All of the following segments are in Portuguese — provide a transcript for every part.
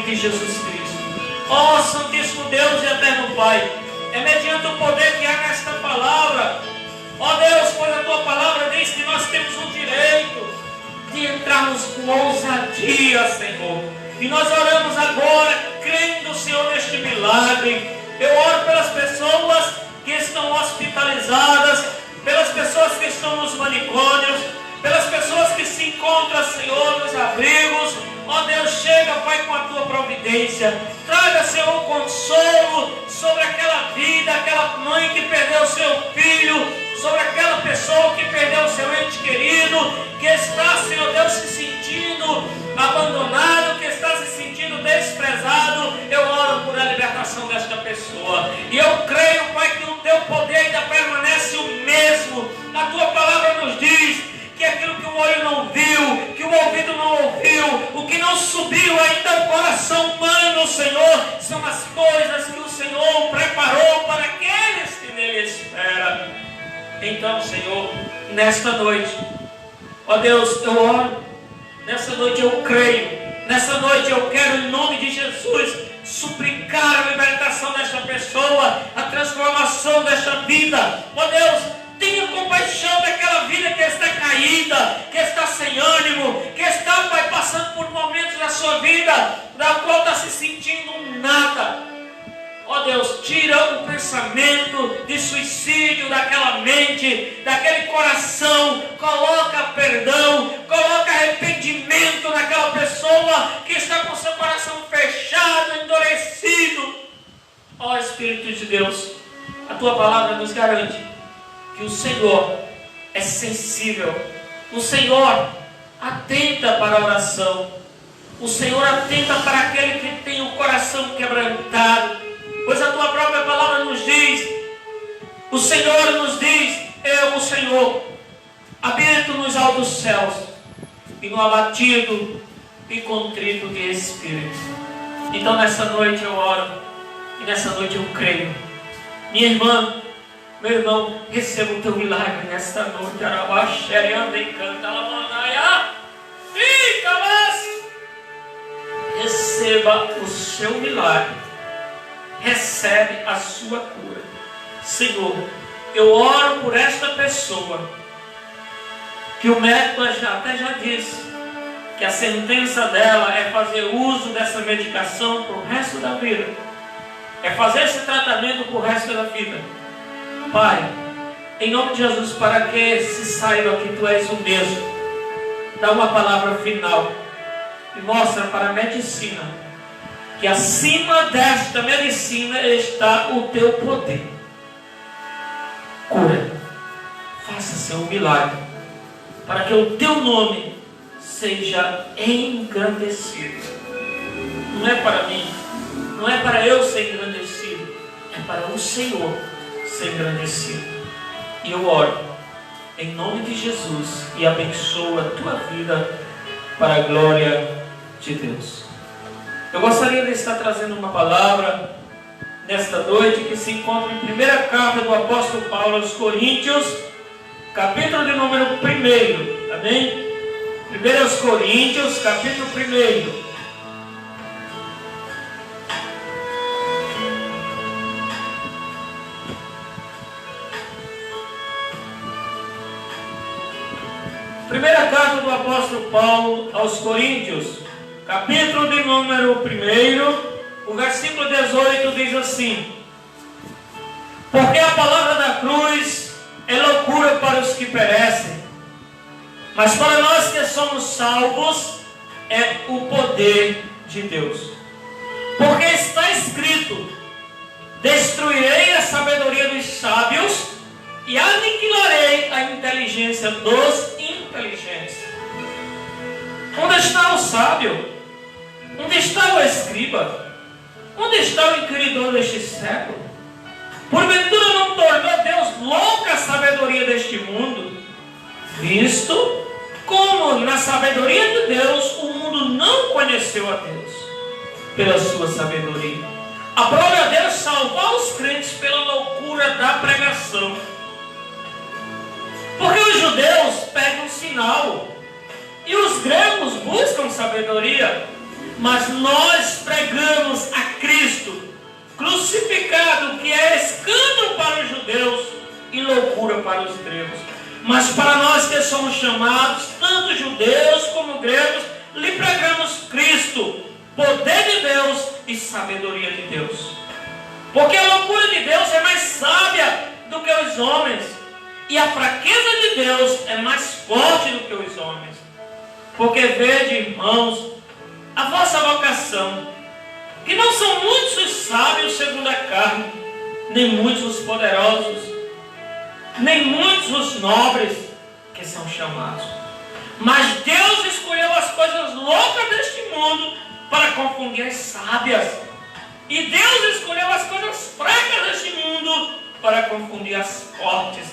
de Jesus Cristo. Ó Santíssimo Deus e Eterno Pai, é mediante o poder que há nesta palavra, ó Deus, pois a Tua palavra diz que nós temos o direito de entrarmos com ousadia, Senhor. E nós oramos agora, crendo, Senhor, neste milagre. Eu oro pelas pessoas que estão hospitalizadas, pelas pessoas que estão nos manicômios, pelas pessoas que se encontram, Senhor, nos abrigos. Ó Deus, chega, Pai, com a Tua providência. Traga, Senhor, um consolo sobre aquela vida, aquela mãe que perdeu seu filho, sobre aquela pessoa que perdeu seu ente querido, que está, Senhor Deus, se sentindo abandonado, que está se sentindo desprezado. Eu oro por a libertação desta pessoa. E eu creio, Pai, que o Teu poder ainda permanece o mesmo. A Tua palavra nos diz que aquilo que o olho não viu, que o ouvido não ouviu, o que não subiu ainda ao coração humano, Senhor, são as coisas que o Senhor preparou para aqueles que nele esperam. Então, Senhor, nesta noite, ó Deus, eu oro, nessa noite eu creio, nessa noite eu quero, em nome de Jesus, suplicar a libertação desta pessoa, a transformação desta vida. Ó Deus, tenha compaixão daquela vida que está caída, que está sem ânimo, que está, Pai, passando por momentos da sua vida, da qual está se sentindo nada. Ó Deus, tira o pensamento de suicídio daquela mente, daquele coração, coloca perdão, coloca arrependimento naquela pessoa que está com seu coração fechado, endurecido. Ó Espírito de Deus, a Tua palavra nos garante que o Senhor é sensível, o Senhor atenta para a oração, o Senhor atenta para aquele que tem o coração quebrantado, pois a Tua própria palavra nos diz, o Senhor nos diz: eu, o Senhor, habito nos altos céus e no abatido e contrito de espírito. Então nessa noite eu oro e nessa noite eu creio. Minha irmã, meu irmão, receba o Teu milagre nesta noite. Receba o seu milagre. Recebe a sua cura. Senhor, eu oro por esta pessoa, que o médico até já disse que a sentença dela é fazer uso dessa medicação para o resto da vida. É fazer esse tratamento para o resto da vida. Pai, em nome de Jesus, para que se saiba que Tu és o mesmo, dá uma palavra final e mostra para a medicina que acima desta medicina está o Teu poder. Cura, faça seu milagre, para que o Teu nome seja engrandecido. Não é para mim, não é para eu ser engrandecido, é para o Senhor ser engrandecido. E eu oro em nome de Jesus e abençoo a tua vida para a glória de Deus. Eu gostaria de estar trazendo uma palavra nesta noite que se encontra em primeira carta do apóstolo Paulo aos Coríntios, capítulo de número 1. Amém? 1 Coríntios, capítulo 1. Primeira carta do apóstolo Paulo aos Coríntios, capítulo de número 1, o versículo 18 diz assim: porque a palavra da cruz é loucura para os que perecem, mas para nós que somos salvos é o poder de Deus. Porque está escrito: destruirei a sabedoria dos sábios e aniquilarei a inteligência dos inteligentes. Onde está o sábio? Onde está o escriba? Onde está o inquiridor deste século? Porventura não tornou Deus louca a sabedoria deste mundo, visto como na sabedoria de Deus o mundo não conheceu a Deus pela sua sabedoria. Aprove a Deus salvar os crentes pela loucura da pregação. Porque os judeus pedem um sinal e os gregos buscam sabedoria, Mas nós pregamos a Cristo crucificado, que é escândalo para os judeus e loucura para os gregos. Mas para nós que somos chamados, tanto judeus como gregos, lhe pregamos Cristo, poder de Deus e sabedoria de Deus. Porque a loucura de Deus é mais sábia do que os homens, e a fraqueza de Deus é mais forte do que os homens. Porque vede, irmãos, a vossa vocação, que não são muitos os sábios segundo a carne, nem muitos os poderosos, nem muitos os nobres que são chamados. Mas Deus escolheu as coisas loucas deste mundo para confundir as sábias. E Deus escolheu as coisas fracas deste mundo para confundir as fortes.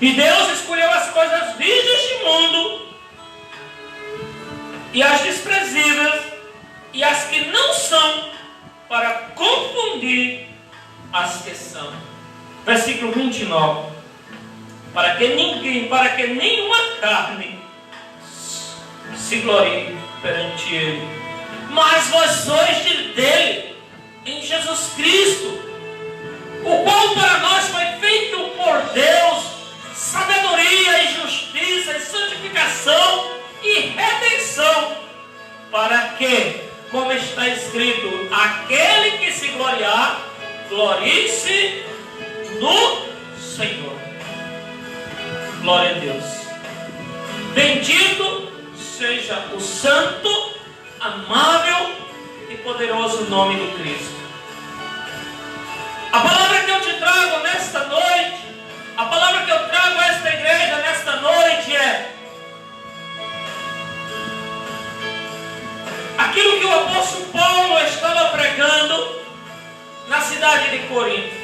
E Deus escolheu as coisas vis deste mundo e as desprezíveis e as que não são, para confundir as que são. Versículo 29. Para que nenhuma carne se glorie perante Ele. Mas vós sois dele, em Jesus Cristo, o qual para nós foi feito por Deus sabedoria e justiça e santificação e redenção, para que, como está escrito, aquele que se gloriar, glorie-se no Senhor. Glória a Deus. Bendito seja o santo, amável e poderoso nome de Cristo. A palavra que eu te trago nesta noite, a palavra que eu trago a esta igreja nesta noite é aquilo que o apóstolo Paulo estava pregando na cidade de Corinto.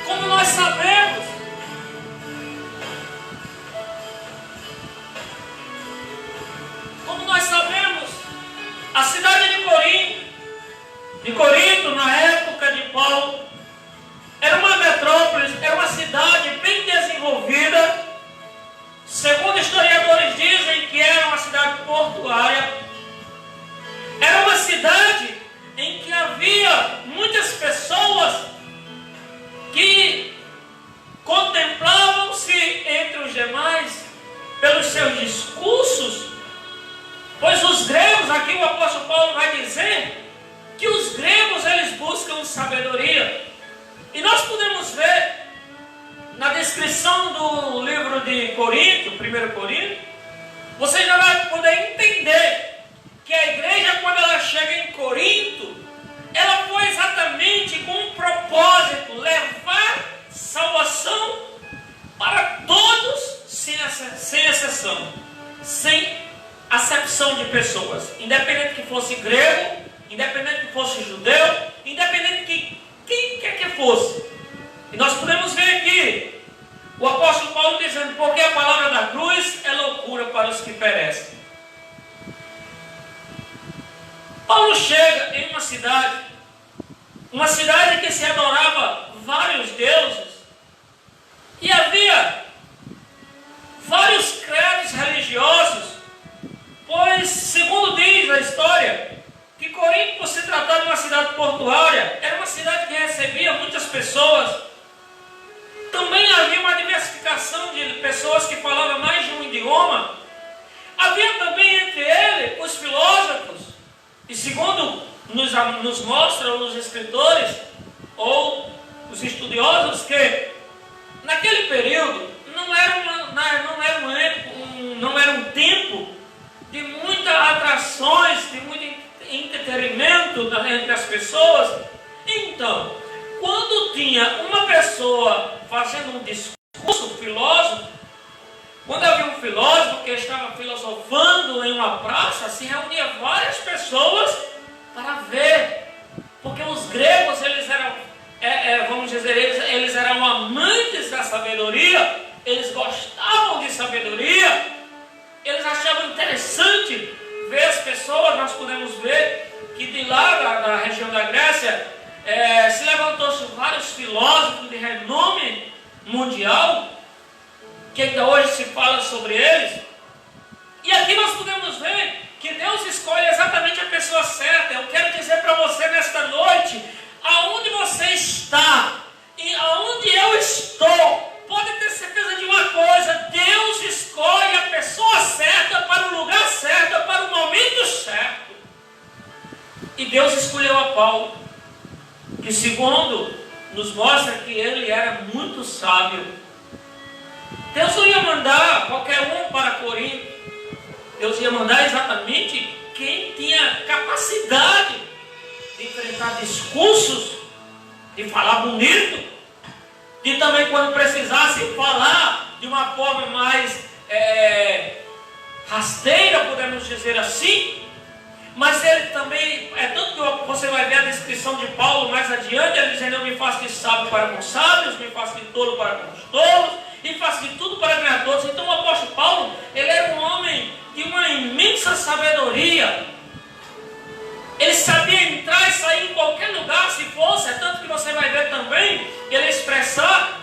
Como nós sabemos, a cidade de Corinto, na época de Paulo, era uma metrópole, era uma cidade bem desenvolvida. Segundo historiadores dizem que era uma cidade portuária. Era uma cidade em que havia muitas pessoas que contemplavam-se entre os demais pelos seus discursos, pois os gregos, aqui o apóstolo Paulo vai dizer que os gregos eles buscam sabedoria. E nós podemos ver na descrição do livro de Corinto, 1 Corinto, você já vai poder entender que a igreja, quando ela chega em Corinto, ela foi exatamente com um propósito: levar salvação para todos, sem exceção, sem acepção de pessoas, independente que fosse grego, independente que fosse judeu, independente de quem quer que fosse. E nós podemos ver aqui o apóstolo Paulo dizendo: porque a palavra da cruz é loucura para os que perecem. Paulo chega em uma cidade que se adorava vários deuses, e havia vários credos religiosos, pois, segundo diz a história, que Corinto, por se tratar de uma cidade portuária, era uma cidade que recebia muitas pessoas. Também havia uma diversificação de pessoas que falavam mais de um idioma. Havia também entre eles os filósofos, e segundo nos mostram os escritores ou os estudiosos, que naquele período não era um tempo de muitas atrações, de muito entretenimento entre as pessoas. Então, quando tinha uma pessoa fazendo um discurso, filósofo, quando havia um filósofo que estava filosofando em uma praça, se reunia várias pessoas para ver, porque os gregos eles eram, vamos dizer, eles eram amantes da sabedoria, eles gostavam de sabedoria, eles achavam interessante ver as pessoas. Nós podemos ver que de lá da região da Grécia se levantou-se vários filósofos de renome mundial, que ainda hoje se fala sobre eles. E aqui nós podemos ver que Deus escolhe exatamente a pessoa certa. Eu quero dizer para você nesta noite, aonde você está e aonde eu estou, pode ter certeza de uma coisa: Deus escolhe a pessoa certa para o lugar certo, para o momento certo. E Deus escolheu a Paulo, que segundo nos mostra que ele era muito sábio. Deus não ia mandar qualquer um para Corinto. Deus ia mandar exatamente quem tinha capacidade de enfrentar discursos, de falar bonito, de também, quando precisasse, falar de uma forma mais rasteira, podemos dizer assim. Mas ele também, tanto que você vai ver a descrição de Paulo mais adiante, ele dizendo: eu me faço de sábio para com sábios, me faço de tolo para com os tolos, e faço de tudo para ganhar todos. Então o apóstolo Paulo, ele era um homem de uma imensa sabedoria. Ele sabia entrar e sair em qualquer lugar, se fosse. É tanto que você vai ver também ele expressar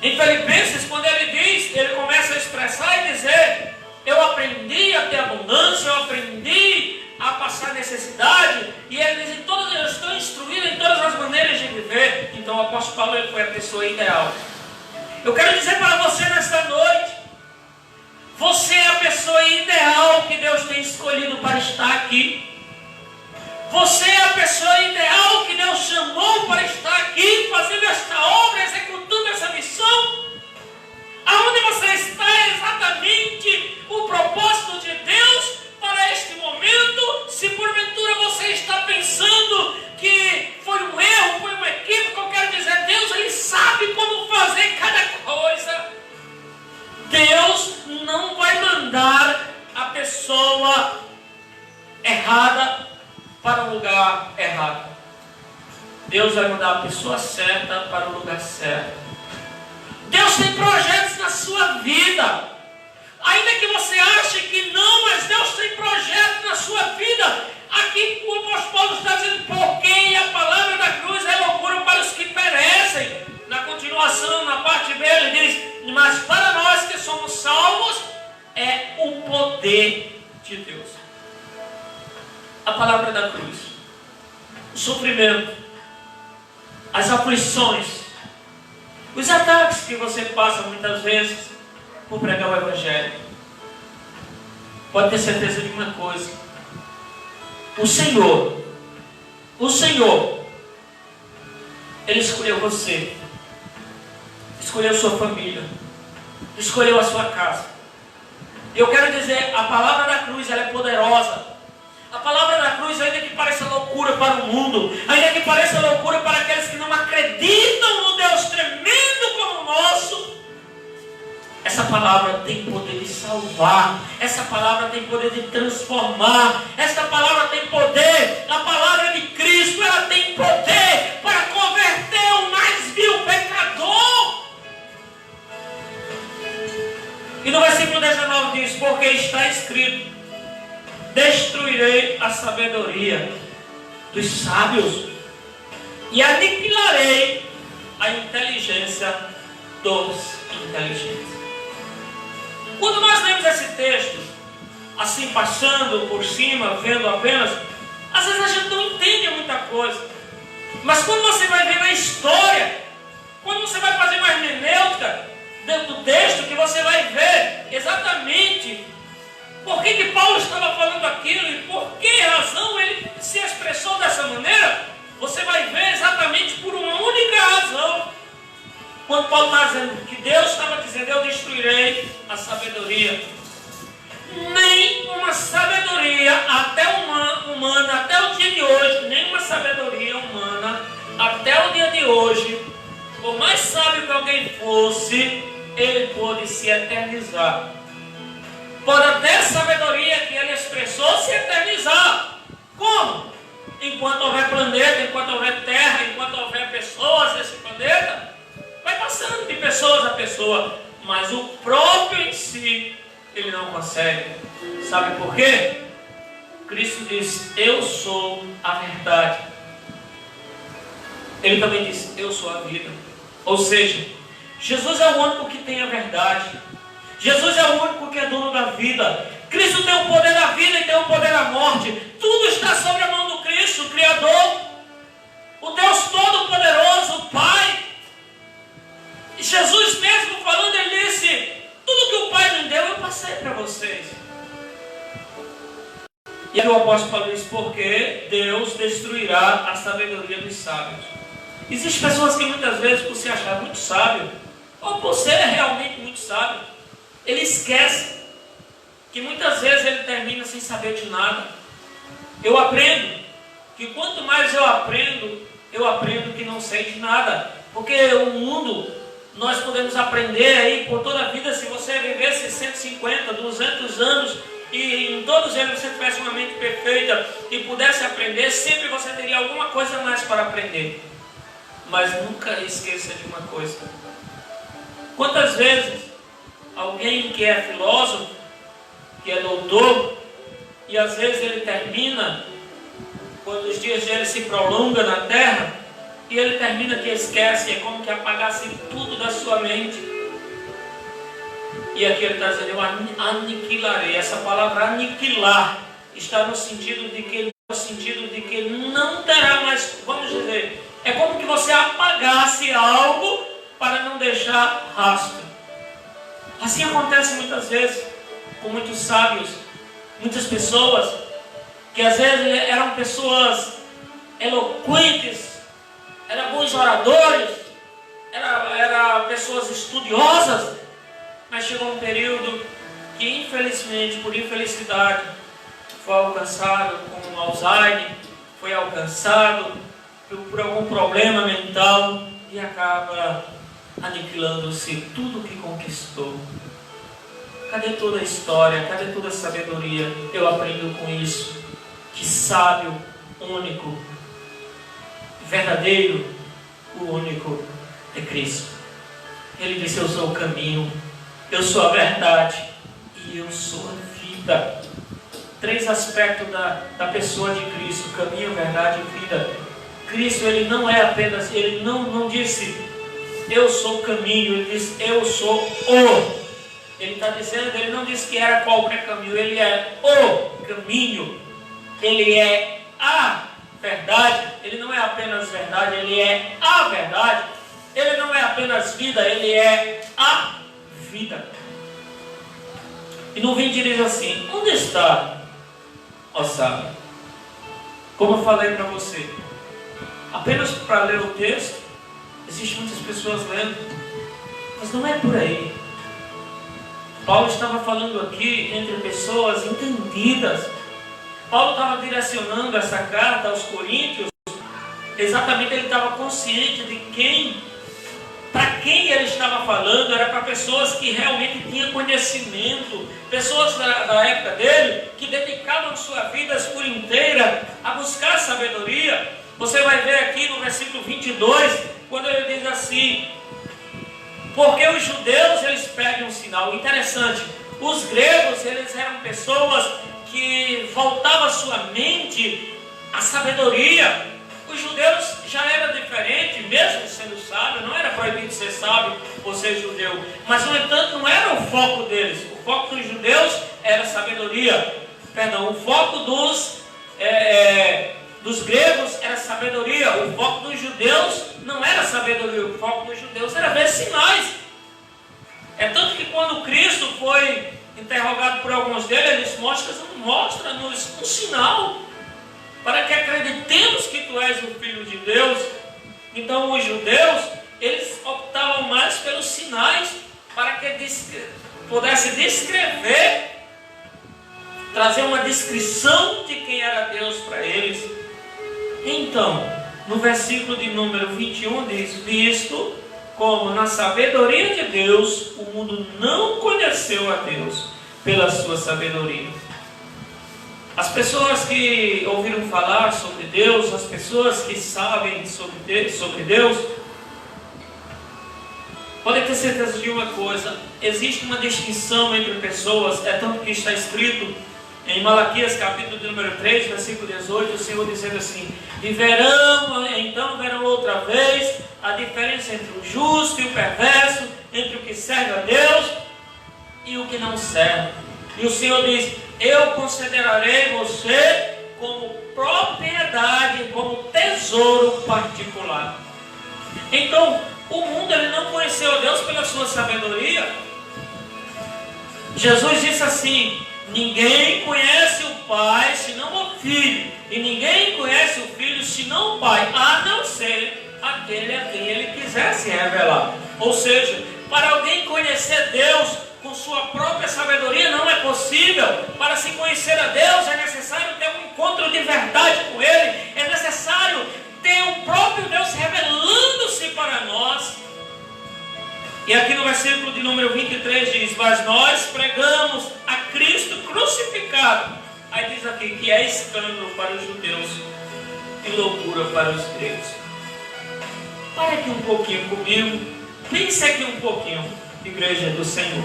em Filipenses, quando ele diz, ele começa a expressar e dizer: eu aprendi a ter abundância, eu aprendi a passar necessidade. E ele diz: eu estou instruído em todas as maneiras de viver. Então o apóstolo Paulo, ele foi a pessoa ideal. Eu quero dizer para você nesta noite, você é a pessoa ideal que Deus tem escolhido para estar aqui. Você é a pessoa ideal que Deus chamou para estar aqui, fazendo esta obra, executando essa missão. Aonde você está é exatamente o propósito de Deus para este momento. Se porventura você está pensando que foi um erro, foi um equívoco, eu quero dizer: Deus, Ele sabe como fazer cada coisa. Deus não vai mandar a pessoa errada para o lugar errado. Deus vai mandar a pessoa certa para o lugar certo. Deus tem projetos na sua vida. Ainda que você ache que não, mas Deus tem projetos na sua vida. Aqui o apóstolo Paulo está dizendo: porque a palavra da cruz é loucura para os que perecem. Na continuação, na parte B, ele diz: mas para nós que somos salvos, é o poder de Deus. A palavra da cruz, o sofrimento, as aflições, os ataques que você passa muitas vezes por pregar o Evangelho. Pode ter certeza de uma coisa: o Senhor, Ele escolheu você, escolheu sua família, escolheu a sua casa. E eu quero dizer, a palavra da cruz, ela é poderosa. A palavra da cruz, ainda que pareça loucura para o mundo, ainda que pareça loucura para aqueles que não acreditam no Deus tremendo como o nosso, essa palavra tem poder de salvar, essa palavra tem poder de transformar, essa palavra tem poder, a palavra de Cristo, ela tem poder para converter o mais vil pecador. E no versículo 19 diz: porque está escrito: destruirei a sabedoria dos sábios e aniquilarei a inteligência dos inteligentes. Quando nós lemos esse texto, assim passando por cima, vendo apenas, às vezes a gente não entende muita coisa. Mas quando você vai ver na história, quando você vai fazer uma hermenêutica dentro do texto, que você vai ver exatamente por que Paulo estava falando aquilo e por que razão ele se expressou dessa maneira, você vai ver exatamente por uma única razão. Quando Paulo está dizendo que Deus estava dizendo: eu destruirei a sabedoria. Nem uma sabedoria até humana, até o dia de hoje, nem uma sabedoria humana, até o dia de hoje, por mais sábio que alguém fosse, ele pôde se eternizar. Pode até a sabedoria que ele expressou se eternizar. Como? Enquanto houver planeta, enquanto houver terra, enquanto houver pessoas nesse planeta, vai passando de pessoas a pessoa, mas o próprio em si, ele não consegue. Sabe por quê? Cristo diz: eu sou a verdade. Ele também diz: eu sou a vida. Ou seja, Jesus é o único que tem a verdade. Jesus é o único que é dono da vida. Cristo tem o poder da vida e tem o poder da morte. Tudo está sobre a mão do Cristo, o Criador, o Deus Todo-Poderoso, o Pai. E Jesus mesmo falando, ele disse: tudo que o Pai me deu, eu passei para vocês. E aí o apóstolo Paulo diz: porque Deus destruirá a sabedoria dos sábios. Existem pessoas que muitas vezes, por se achar muito sábio, ou por ser realmente muito sábio, ele esquece que muitas vezes ele termina sem saber de nada. Eu aprendo que quanto mais eu aprendo que não sei de nada. Porque o mundo, nós podemos aprender aí por toda a vida. Se você vivesse 150, 200 anos e em todos eles você tivesse uma mente perfeita e pudesse aprender, sempre você teria alguma coisa a mais para aprender. Mas nunca esqueça de uma coisa: quantas vezes alguém que é filósofo, que é doutor, e às vezes ele termina, quando os dias dele se prolongam na terra, e ele termina que esquece, é como que apagasse tudo da sua mente. E aqui ele está dizendo: eu aniquilarei. Essa palavra aniquilar está no sentido de que ele não terá mais, vamos dizer, é como que você apagasse algo para não deixar rastro. Assim acontece muitas vezes com muitos sábios, muitas pessoas que às vezes eram pessoas eloquentes, eram bons oradores, eram pessoas estudiosas, mas chegou um período que infelizmente, por infelicidade, foi alcançado com Alzheimer, foi alcançado por algum problema mental e acaba aniquilando-se tudo que conquistou. Cadê toda a história? Cadê toda a sabedoria? Eu aprendo com isso que sábio, único, verdadeiro, o único é Cristo. Ele disse: eu sou o caminho, eu sou a verdade e eu sou a vida. 3 aspectos da pessoa de Cristo: caminho, verdade e vida. Cristo, ele não é apenas, ele não disse eu sou o caminho, ele disse eu sou o. Ele está dizendo, ele não disse que era qualquer caminho, ele é o caminho, ele é a verdade, ele não é apenas verdade, ele é a verdade, ele não é apenas vida, ele é a vida. E no 20 diz assim: onde está, ó sábio? Como eu falei para você, apenas para ler o texto, existem muitas pessoas lendo, mas não é por aí. Paulo estava falando aqui entre pessoas entendidas. Paulo estava direcionando essa carta aos Coríntios. Exatamente, ele estava consciente de para quem ele estava falando. Era para pessoas que realmente tinham conhecimento, pessoas da época dele que dedicavam sua vida por inteira a buscar sabedoria. Você vai ver aqui no versículo 22, quando ele diz assim: porque os judeus, eles pedem um sinal. Interessante, os gregos, eles eram pessoas que voltavam a sua mente à sabedoria. Os judeus já era diferente, mesmo sendo sábio, não era proibido ser sábio ou ser judeu, mas no entanto não era o foco deles. O foco dos judeus era sabedoria. Perdão, o foco dos gregos era sabedoria. O foco dos judeus não era sabedoria, o foco dos judeus era ver sinais. É tanto que quando Cristo foi interrogado por alguns deles, eles mostra-nos um sinal para que acreditemos que tu és o Filho de Deus. Então os judeus, eles optavam mais pelos sinais para que pudesse descrever, trazer uma descrição de quem era Deus para eles. Então, no versículo de número 21 diz: visto como na sabedoria de Deus o mundo não conheceu a Deus pela sua sabedoria. As pessoas que ouviram falar sobre Deus, as pessoas que sabem sobre Deus, podem ter certeza de uma coisa: existe uma distinção entre pessoas. É tanto que está escrito em Malaquias capítulo número 3, versículo 18, o Senhor dizendo assim: e então verão outra vez a diferença entre o justo e o perverso, entre o que serve a Deus e o que não serve. E o Senhor diz: eu considerarei você como propriedade, como tesouro particular. Então, o mundo ele não conheceu Deus pela sua sabedoria. Jesus disse assim: ninguém conhece o Pai senão o Filho, e ninguém conhece o Filho senão o Pai, a não ser aquele a quem ele quiser se revelar. Ou seja, para alguém conhecer Deus com sua própria sabedoria não é possível. Para se conhecer a Deus é necessário ter um encontro de verdade com Ele, é necessário ter o próprio Deus revelando-se para nós. E aqui no versículo de número 23 diz: mas nós pregamos a Cristo crucificado. Aí diz aqui que é escândalo para os judeus e loucura para os gregos. Pare aqui um pouquinho comigo, pense aqui um pouquinho, igreja do Senhor.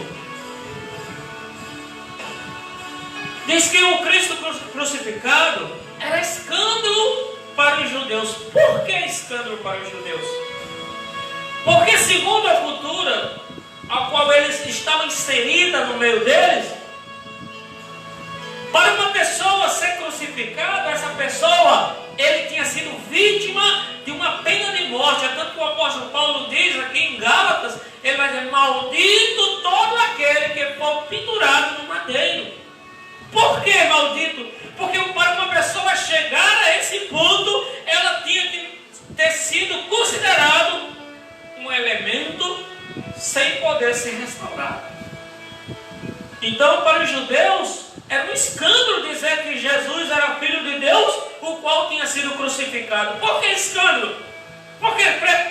Diz que o Cristo crucificado era escândalo para os judeus. Por que escândalo para os judeus? Porque segundo a cultura a qual eles estavam inseridas no meio deles, para uma pessoa ser crucificada, essa pessoa, ele tinha sido vítima de uma pena de morte. É tanto que o apóstolo Paulo diz aqui em Gálatas, ele vai dizer: maldito todo aquele que for pendurado no madeiro. Por que maldito? Porque para uma pessoa chegar a esse ponto, ela tinha que ter sido considerado um elemento sem poder ser restaurado. Então, para os judeus, era um escândalo dizer que Jesus era filho de Deus, o qual tinha sido crucificado. Por que escândalo? Porque,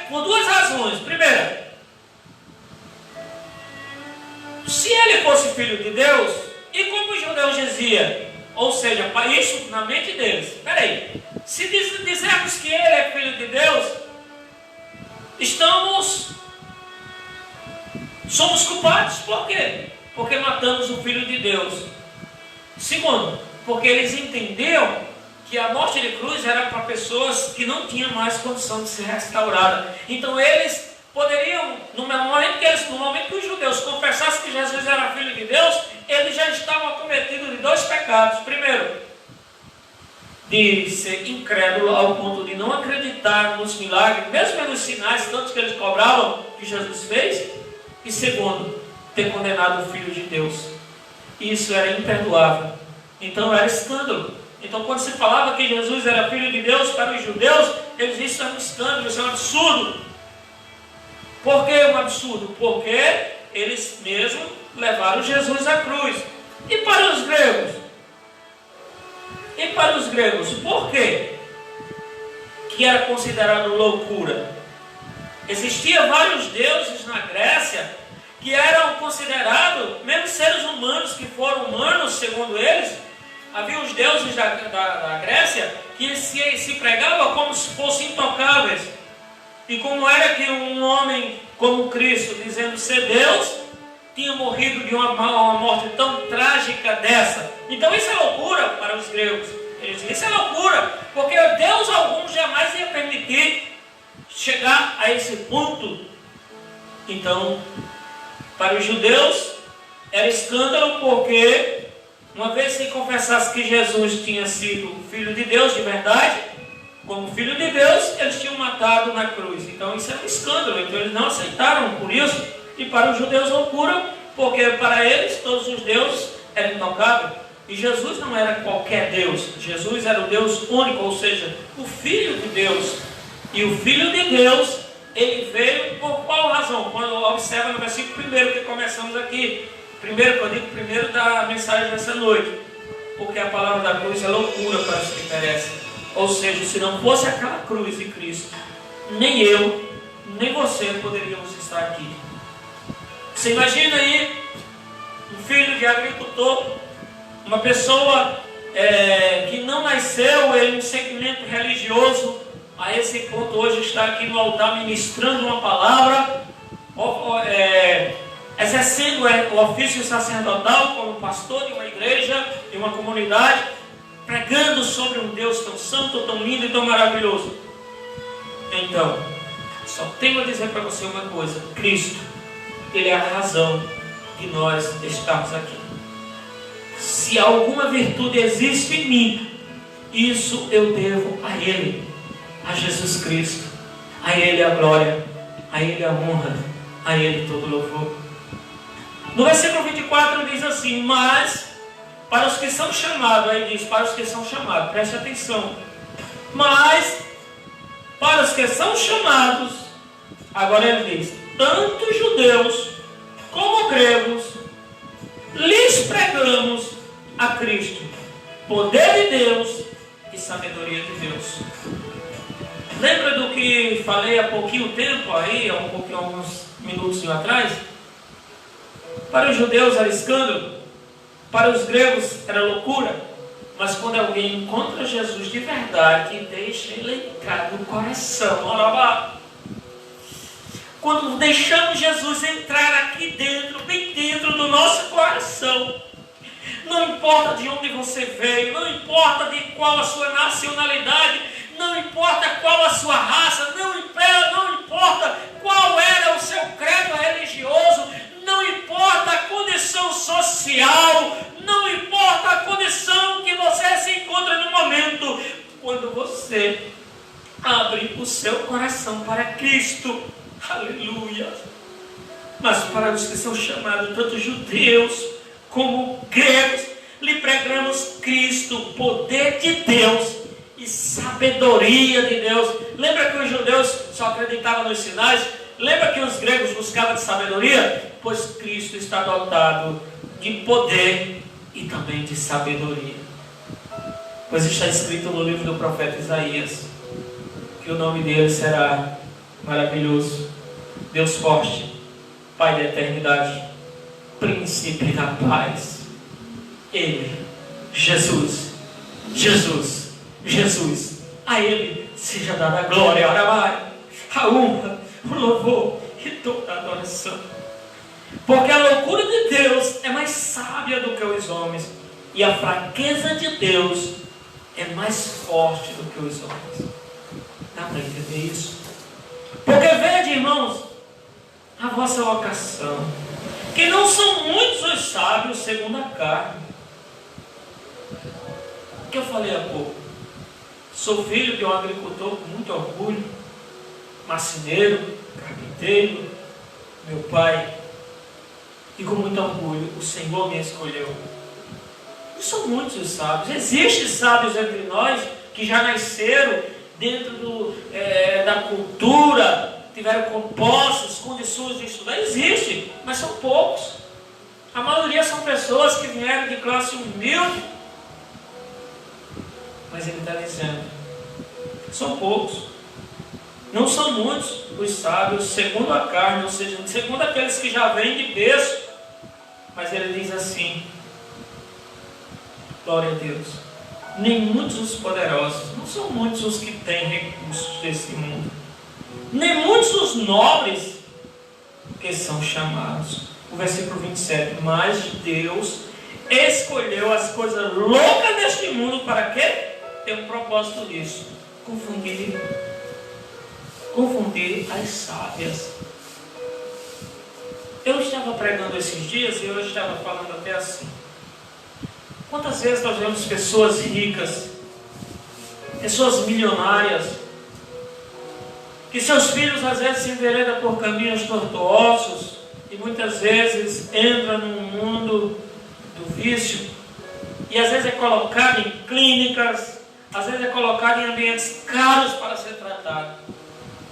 por duas razões. Primeira, se ele fosse filho de Deus, e como os judeus diziam, ou seja, isso na mente deles: peraí, se dizermos que ele é filho de Deus, somos culpados. Por quê? Porque matamos o Filho de Deus. Segundo, porque eles entendiam que a morte de cruz era para pessoas que não tinham mais condição de ser restauradas. Então eles poderiam, no momento que os judeus confessassem que Jesus era Filho de Deus, eles já estavam acometidos de dois pecados. Primeiro, de ser incrédulo ao ponto de não acreditar nos milagres, mesmo nos sinais, tantos que eles cobravam que Jesus fez. E segundo, ter condenado o Filho de Deus. Isso era imperdoável. Então era escândalo. Então quando se falava que Jesus era Filho de Deus para os judeus, eles diziam: isso é um escândalo, isso é um absurdo. Por que um absurdo? Porque eles mesmos levaram Jesus à cruz. E para os gregos? E para os gregos, por quê que era considerado loucura? Existiam vários deuses na Grécia que eram considerados, mesmo seres humanos que foram humanos, segundo eles. Havia os deuses da Grécia que se pregavam como se fossem intocáveis. E como era que um homem como Cristo, dizendo ser Deus, tinha morrido de uma morte tão trágica dessa? Então isso é loucura para os gregos. Eles dizem: isso é loucura, porque Deus algum jamais ia permitir chegar a esse ponto. Então, para os judeus era escândalo, porque uma vez que confessasse que Jesus tinha sido Filho de Deus de verdade, como Filho de Deus, eles tinham matado na cruz. Então isso é um escândalo. Então eles não aceitaram por isso. E para os judeus loucura, porque para eles todos os deuses eram intocáveis. E Jesus não era qualquer Deus. Jesus era o Deus único, ou seja, o Filho de Deus. E o Filho de Deus, ele veio por qual razão? Quando observa no versículo 1 que começamos aqui. Primeiro da mensagem dessa noite. Porque a palavra da cruz é loucura para os que perecem. Ou seja, se não fosse aquela cruz de Cristo, nem eu, nem você poderíamos estar aqui. Você imagina aí um filho de agricultor, uma pessoa que não nasceu em um segmento religioso, a esse ponto hoje está aqui no altar ministrando uma palavra, exercendo o ofício sacerdotal como pastor de uma igreja, de uma comunidade, pregando sobre um Deus tão santo, tão lindo e tão maravilhoso. Então, só tenho a dizer para você uma coisa: Cristo, Ele é a razão de nós estarmos aqui. Se alguma virtude existe em mim, isso eu devo a Ele, a Jesus Cristo. A Ele a glória, a Ele a honra, a Ele todo louvor. No versículo 24 diz assim: mas para os que são chamados, aí diz, para os que são chamados, preste atenção. Mas para os que são chamados, agora ele diz, tanto judeus como gregos, lhes pregamos a Cristo, poder de Deus e sabedoria de Deus. Lembra do que falei há pouquinho tempo aí, alguns minutos atrás? Para os judeus era escândalo, para os gregos era loucura, mas quando alguém encontra Jesus de verdade, deixa ele entrar no coração. Quando deixamos Jesus entrar aqui dentro, bem dentro do nosso coração, não importa de onde você veio, não importa de qual a sua nacionalidade, não importa qual a sua raça, não importa qual era o seu credo religioso, não importa a condição social, não importa a condição que você se encontra no momento, quando você abre o seu coração para Cristo, aleluia. Mas para os que são chamados, tanto judeus como gregos, lhe pregamos Cristo, poder de Deus e sabedoria de Deus. Lembra que os judeus só acreditavam nos sinais? Lembra que os gregos buscavam de sabedoria? Pois Cristo está dotado de poder e também de sabedoria. Pois está escrito no livro do profeta Isaías que o nome dele será maravilhoso, Deus forte, Pai da eternidade, Príncipe da paz. Ele, Jesus, a Ele seja dada a glória, a honra, o louvor e toda a adoração. Porque a loucura de Deus é mais sábia do que os homens, e a fraqueza de Deus é mais forte do que os homens. Dá para entender isso? Porque veja, irmãos, a vossa vocação, que não são muitos os sábios segundo a carne. O que eu falei há pouco? Sou filho de um agricultor com muito orgulho, marceneiro, carpinteiro, meu pai, e com muito orgulho o Senhor me escolheu. Não são muitos os sábios. Existem sábios entre nós que já nasceram dentro da cultura, tiveram compostos, condições de estudar. Existe, mas são poucos. A maioria são pessoas que vieram de classe humilde. Mas ele está dizendo, são poucos. Não são muitos os sábios segundo a carne, ou seja, segundo aqueles que já vêm de berço. Mas ele diz assim, glória a Deus, nem muitos os poderosos, não são muitos os que têm recursos desse mundo, nem muitos os nobres que são chamados. O versículo 27, mas Deus escolheu as coisas loucas deste mundo para quê? Tem um propósito nisso, confundir as sábias. Eu estava pregando esses dias e eu estava falando até assim. Quantas vezes nós vemos pessoas ricas, pessoas milionárias, que seus filhos às vezes se enveredam por caminhos tortuosos e muitas vezes entram no mundo do vício e às vezes é colocado em clínicas, às vezes é colocado em ambientes caros para ser tratado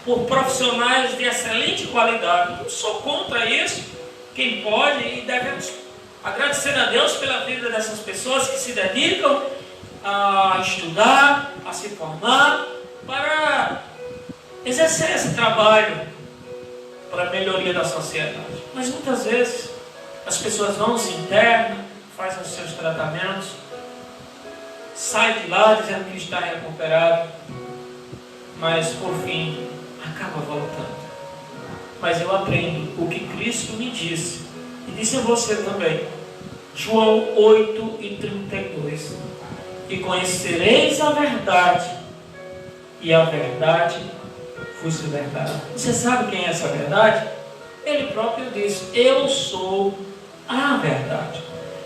por profissionais de excelente qualidade. Não sou contra isso. Quem pode e devemos agradecer a Deus pela vida dessas pessoas que se dedicam a estudar, a se formar, para exercer esse trabalho para a melhoria da sociedade. Mas muitas vezes as pessoas vão, se internam, fazem os seus tratamentos, saem de lá dizendo que está recuperado, mas por fim acaba voltando. Mas eu aprendo o que Cristo me disse, e disse a você também, João 8:32, e conhecereis a verdade, e a verdade vos libertará. Você sabe quem é essa verdade? Ele próprio disse, eu sou a verdade.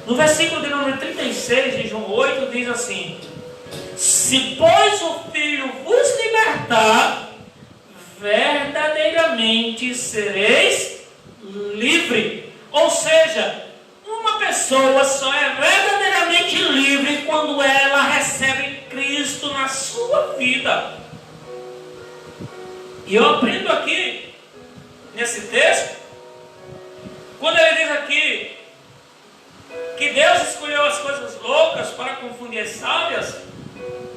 No versículo de número 36 de João 8 diz assim: se pois o Filho vos libertar, verdadeiramente sereis livre. Ou seja, uma pessoa só é verdadeiramente livre quando ela recebe Cristo na sua vida. E eu aprendo aqui, nesse texto, quando ele diz aqui que Deus escolheu as coisas loucas para confundir as sábias.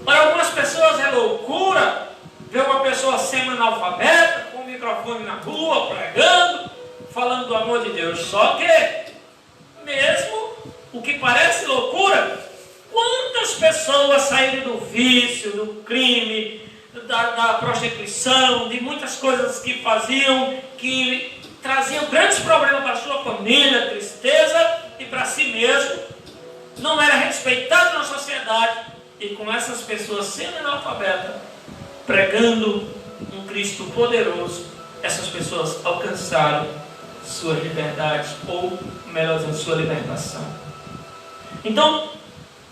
Para algumas pessoas é loucura ver uma pessoa semi-analfabeta, com o microfone na rua, pregando, falando do amor de Deus. Só que, mesmo o que parece loucura, quantas pessoas saíram do vício, do crime, da prostituição, de muitas coisas que faziam, que traziam grandes problemas para a sua família, tristeza e para si mesmo, não era respeitado na sociedade, e com essas pessoas semi-analfabetas, pregando um Cristo poderoso, essas pessoas alcançaram sua liberdade, ou melhor dizendo, sua libertação. Então,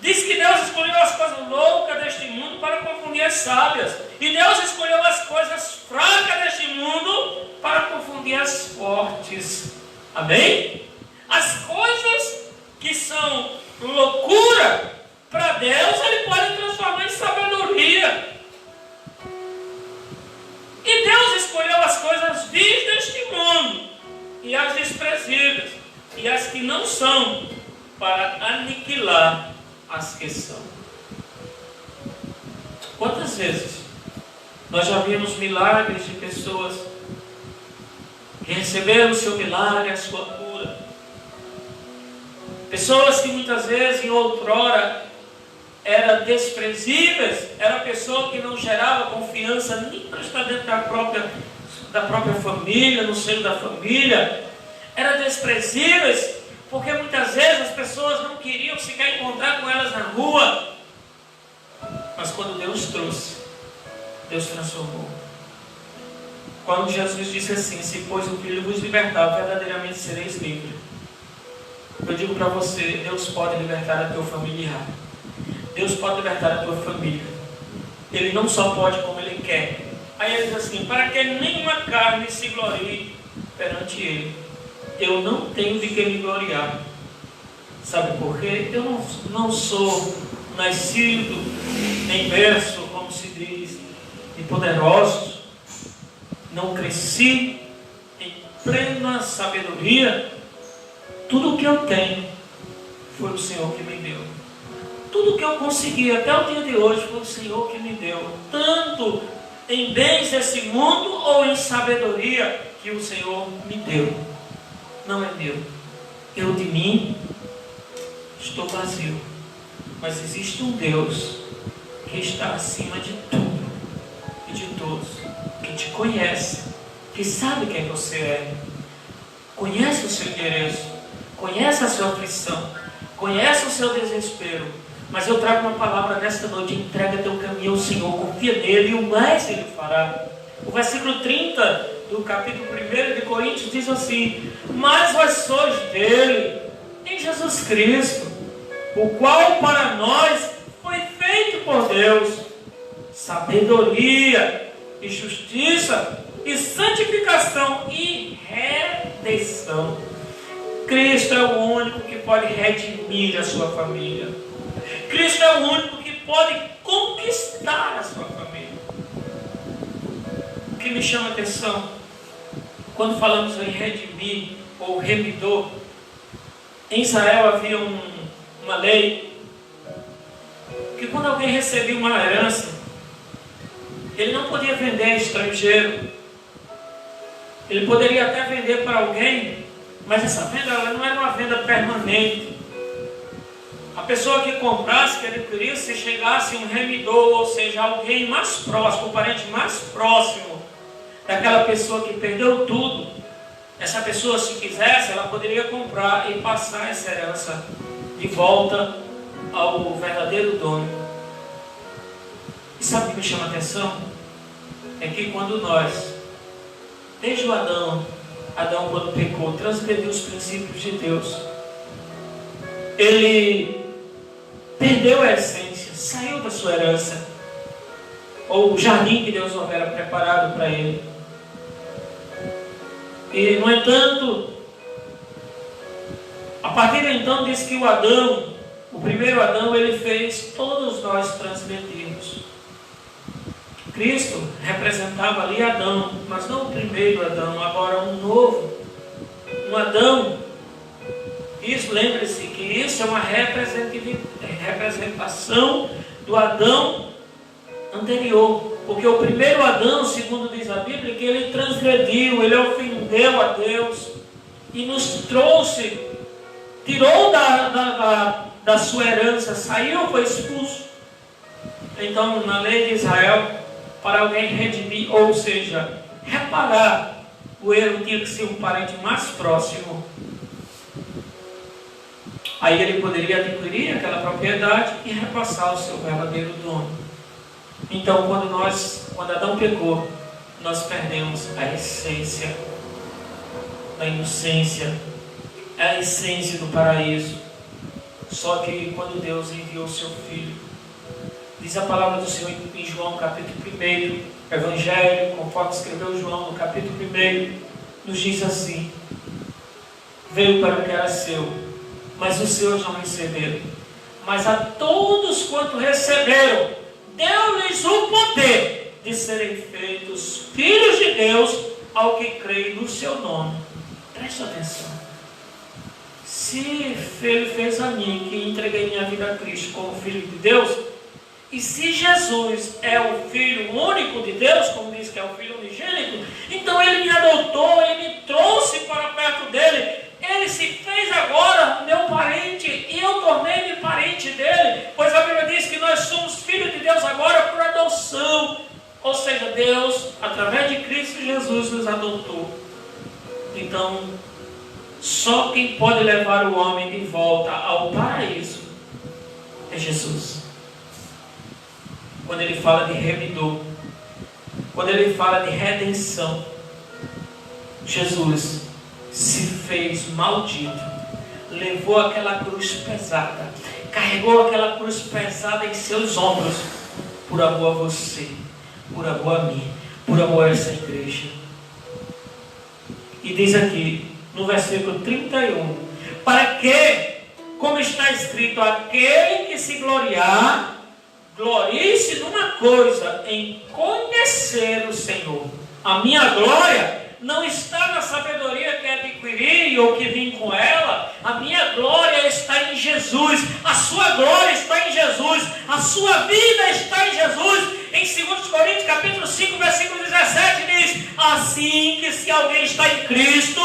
diz que Deus escolheu as coisas loucas deste mundo para confundir as sábias, e Deus escolheu as coisas fracas deste mundo para confundir as fortes. Amém? As coisas que são loucura para Deus, Ele pode transformar em sabedoria. E Deus escolheu as coisas vis deste mundo, e as desprezíveis, e as que não são, para aniquilar as que são. Quantas vezes nós já vimos milagres de pessoas que receberam o seu milagre, a sua cura? Pessoas que muitas vezes, em outrora, eram desprezíveis, era a pessoa que não gerava confiança nem para estar dentro da própria família, no seio da família, eram desprezíveis, porque muitas vezes as pessoas não queriam sequer encontrar com elas na rua. Mas quando Deus trouxe, Deus transformou. Quando Jesus disse assim: se pois o Filho vos libertar, verdadeiramente sereis livres. Eu digo para você, Deus pode libertar a teu familiar. Deus pode libertar a tua família. Ele não só pode, como Ele quer. Aí ele diz assim: para que nenhuma carne se glorie perante Ele. Eu não tenho de que me gloriar. Sabe por quê? Eu não sou nascido em berço, como se diz, de poderosos. Não cresci em plena sabedoria. Tudo o que eu tenho foi o Senhor que me deu. Tudo o que eu consegui até o dia de hoje foi o Senhor que me deu. Tanto em bens desse mundo ou em sabedoria que o Senhor me deu. Não é meu. Eu de mim estou vazio. Mas existe um Deus que está acima de tudo e de todos, que te conhece, que sabe quem você é, conhece o seu endereço, conhece a sua aflição, conhece o seu desespero. Mas eu trago uma palavra nesta noite: entrega teu caminho ao Senhor, confia nele e o mais Ele fará. O versículo 30 do capítulo 1 de Coríntios diz assim: mas vós sois dele, em Jesus Cristo, o qual para nós foi feito por Deus, sabedoria e justiça e santificação e redenção. Cristo é o único que pode redimir a sua família. Cristo é o único que pode conquistar a sua família. O que me chama a atenção, quando falamos em redimir ou remidor, em Israel havia uma lei que quando alguém recebia uma herança, ele não podia vender a estrangeiro. Ele poderia até vender para alguém, mas essa venda ela não era uma venda permanente. A pessoa que comprasse, que adquirisse, se chegasse um remidor, ou seja, alguém mais próximo, o parente mais próximo daquela pessoa que perdeu tudo, essa pessoa, se quisesse, ela poderia comprar e passar essa herança de volta ao verdadeiro dono. E sabe o que me chama a atenção? É que quando nós, desde o Adão quando pecou, transgrediu os princípios de Deus, ele perdeu a essência, saiu da sua herança, ou o jardim que Deus houvera preparado para ele. E, no entanto, a partir de então diz que o primeiro Adão, ele fez todos nós transgredirmos. Cristo representava ali Adão, mas não o primeiro Adão, agora um novo, um Adão. Isso, lembre-se que isso é uma representação do Adão anterior, porque o primeiro Adão, segundo diz a Bíblia, que ele transgrediu, ele ofendeu a Deus e nos trouxe, tirou da sua herança, saiu, foi expulso. Então, na lei de Israel, para alguém redimir, ou seja, reparar o erro, tinha que ser um parente mais próximo. Aí ele poderia adquirir aquela propriedade e repassar ao seu verdadeiro dono. Então, quando Adão pecou, nós perdemos a essência da inocência, a essência do paraíso. Só que quando Deus enviou o seu Filho, diz a palavra do Senhor em João capítulo 1, Evangelho, conforme escreveu João no capítulo 1, nos diz assim: veio para o que era seu, mas os seus não receberam. Mas a todos quanto receberam, deu-lhes o poder de serem feitos filhos de Deus, ao que creem no seu nome. Preste atenção. Se Ele fez a mim, que entreguei minha vida a Cristo como Filho de Deus, e se Jesus é o Filho único de Deus, como diz que é o Filho unigênito, então Ele me adotou, Ele me trouxe para perto dEle, Ele se fez agora meu parente, e eu tornei-me parente dEle, pois a Bíblia diz que nós somos filhos de Deus agora por adoção, ou seja, Deus, através de Cristo Jesus, nos adotou. Então, só quem pode levar o homem de volta ao paraíso é Jesus. Quando ele fala de remidor, quando ele fala de redenção, Jesus se fez maldito, levou aquela cruz pesada, carregou aquela cruz pesada em seus ombros, por amor a você, por amor a mim, por amor a essa igreja. E diz aqui, no versículo 31, para que, como está escrito, aquele que se gloriar, glorie-se numa coisa, em conhecer o Senhor. A minha glória não está na sabedoria que adquiri ou que vim com ela. A minha glória está em Jesus. A sua glória está em Jesus. A sua vida está em Jesus. Em 2 Coríntios capítulo 5, versículo 17 diz: assim que se alguém está em Cristo,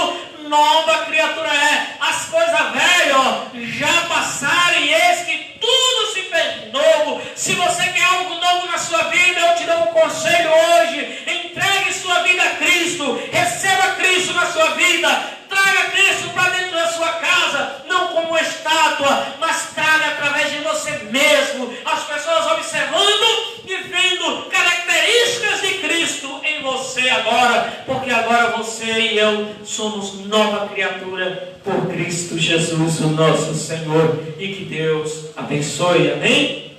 nova criatura é. As coisas velhas já passaram e eis que tudo se fez novo. Se você quer algo novo na sua vida, eu te dou um conselho hoje: entregue sua vida a Cristo, receba Cristo na sua vida, traga Cristo para dentro da sua casa, não como uma estátua, mas traga através de você mesmo, as pessoas observando e vendo características de Cristo em você agora, porque agora você e eu somos nova criatura por Cristo Jesus, o nosso Senhor, e que Deus abençoe, amém?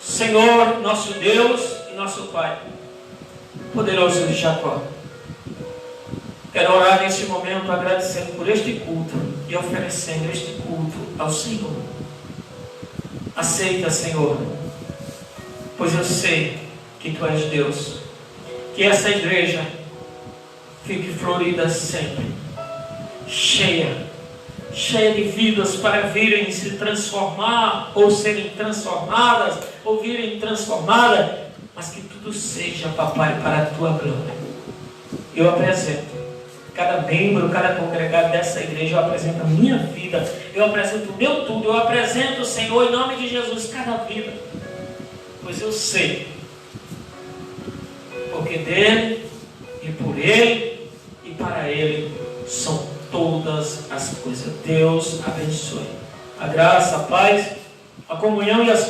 Senhor, nosso Deus e nosso Pai, poderoso de Jacó, quero orar neste momento agradecendo por este culto e oferecendo este culto ao Senhor. Aceita, Senhor, pois eu sei que Tu és Deus. Que essa igreja fique florida sempre, cheia de vidas para virem se transformar, ou serem transformadas, ou virem transformadas, mas que tudo seja, Papai, para a Tua glória. Eu apresento cada membro, cada congregado dessa igreja, eu apresento a minha vida, eu apresento o meu tudo, eu apresento, Senhor, em nome de Jesus, cada vida, pois eu sei, porque dele, e por ele, e para ele, são todas as coisas. Deus abençoe. A graça, a paz, a comunhão e as